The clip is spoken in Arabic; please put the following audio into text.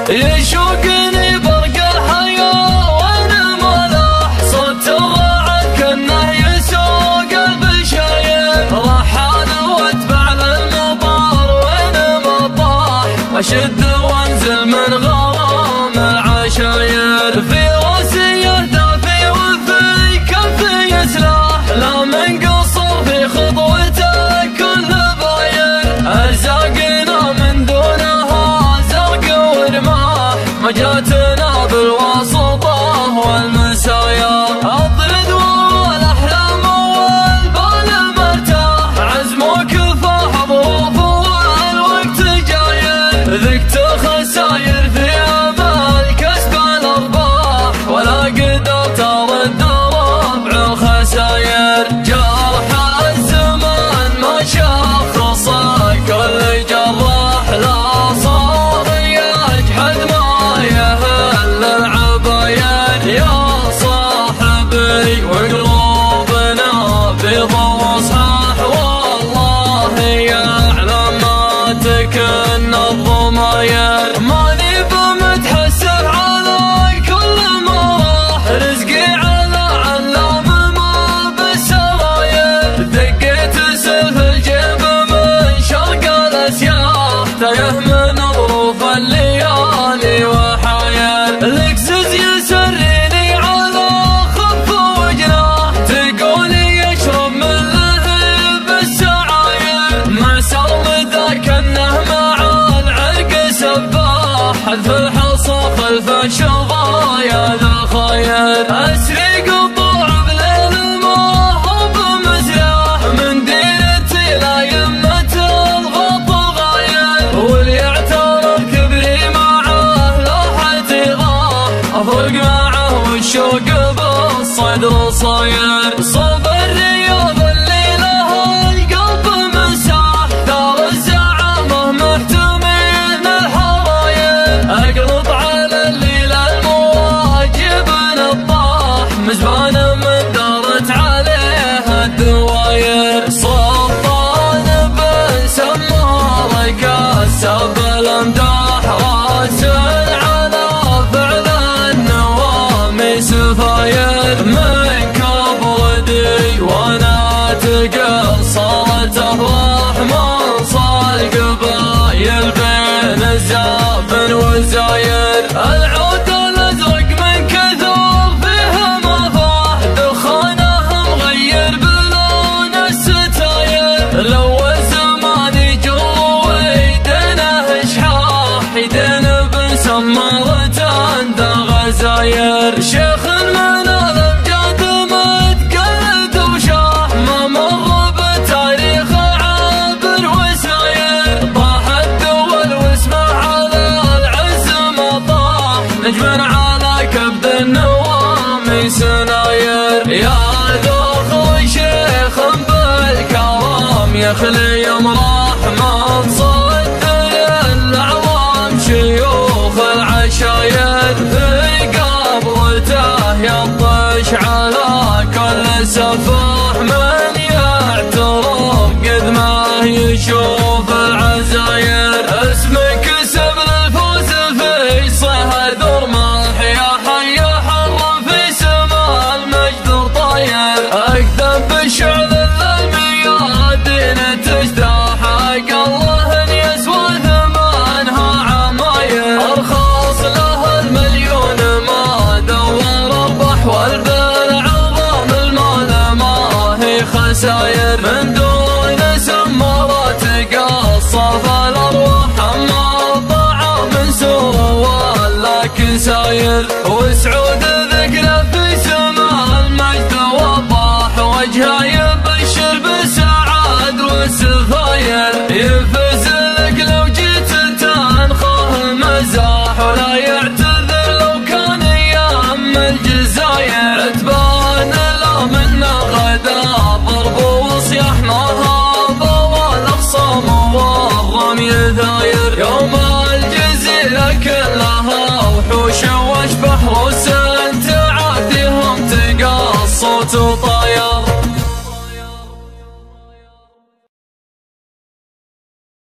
يشوقني برق الحياة وانا ملاح صوت الرعد كأنه يسوق البشاير رحال واتبع للمطار وانا مطاح اشد وانزل من غرام العشاير في راسي يهدافي وفي كفي سلاح لا من قصر في خطوته كل باير ارزاقنا من دونها زرق ورماح مجاتنا بالواسطة والمسايا الضد والاحلام والبال مرتاح عزم وكفاح ظروف والوقت جاير ذقت خساير في امل كسب الارباح ولا قدرت ارد ربع الخساير جرح الزمان ما شخصه كل جراح لا صار يجحد ما يهل العباير يا صاحبي وقلوبنا بيض وصحاح والله يعلم ما تكن الضماير ماني بمتحسر على كل ما راح رزقي على علام ما بالسراير دقيت سلف الجيب من شرق الاسياح تايه من ظروف الليالي وحاير الاكسس يسريني على خف وجناح تقولي يشرب من لهب السعاير ما سرد كانه مع العرق سباح حذف الحصى خلف الشظايا ذا خير اسري قطوع بليل ما هو بمزياح من ديرتي لا يمة الغط غاير واللي يعترف كبري معه لوحتي غاح افرق معه والشوق بالصدر صاير صوب الرياض اللي له القلب مساح دار الزعامة محتمين الحراير اقلط على الليل المواجب نطاح مزبانة من دارت عليها الدواير سلطان بن سمار كسب الامداح راسل على فعل النوامي سفاير من كبردي وانا تقل صارت افراح من صار قبايل بين الزابن والزاير العود الازرق من كثر فيها مفاح دخانه مغير بلون الستاير لو الزمان يجر ويدينه اشحاح يدين بن سمارة عنده غزاير شيخ من الامجاد متقلد وشاح ما مر بتاريخ عابر وساير طاح الدول واسمه على العز ما طاح نجم على كبد النوامي سناير يا ذوق شيخ بالكرام يخلي امراح ما تصدر الاعوام شيوخ العشاير في قبرته يطش على كل سفاح من يعترف قد ما يشوف العزاير اسمك سب الفوز في صهد رماح يا حي حرم في سماء المجد طاير اكذب بالشعل الميادين تجتاح الله ان يسوى ثمانها عماير ارخص له المليون ما دور ربح والبلع عظام المال ما هي خساير من دون سمارات قصف الارواح اما الطاعه من سوى ولكن ساير وسعود ذكره في سماء المجد وضاح وجهه يبشر بالسعاد والسفاير يفز لك لو جيت تنخه مزاح ولا يعتذر لو كان ايام الجزاير عتبان لا منا غدا ضرب وصياح نهضه والاخصام والرمي ثاير يوم الجزيره كلها وحوش واشبح روس تعاديهم تقى الصوت